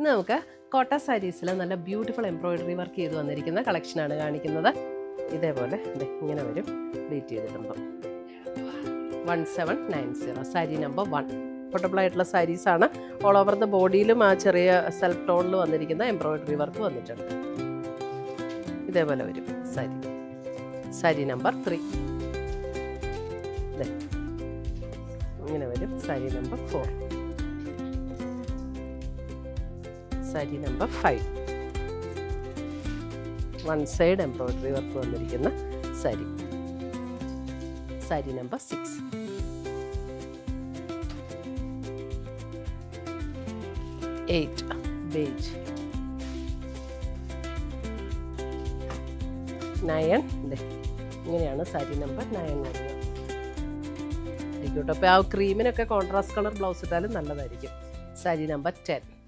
ഇന്ന് നമുക്ക് കോട്ട സാരീസിൽ നല്ല ബ്യൂട്ടിഫുൾ എംബ്രോയിഡറി വർക്ക് ചെയ്ത് വന്നിരിക്കുന്ന കളക്ഷനാണ് കാണിക്കുന്നത്. ഇതേപോലെ ഇങ്ങനെ വരും പ്ലീറ്റ് ചെയ്തിടുമ്പോൾ. 1790 സാരി നമ്പർ 1. പോർട്ടബിൾ ആയിട്ടുള്ള സാരീസാണ്. ഓൾ ഓവർ ദ ബോഡിയിലും ആ ചെറിയ സെൽഫ് ടോണിൽ വന്നിരിക്കുന്ന എംബ്രോയിഡറി വർക്ക് വന്നിട്ടുണ്ട്. ഇതേപോലെ വരും സാരി നമ്പർ 3. ഇങ്ങനെ വരും sari number 4. Sari number 5. One side embroidery work വന്നിരിക്കുന്ന സാരി നമ്പർ 6. ബേജ് 9. ഇങ്ങനെയാണ് സാരി നമ്പർ 9 വരുന്നത്. ആയിക്കോട്ടെ. അപ്പോൾ ആ ക്രീമിനൊക്കെ കോൺട്രാസ്റ്റ് കളർ ബ്ലൗസ് ഇട്ടാലും നല്ലതായിരിക്കും. സാരി നമ്പർ 10.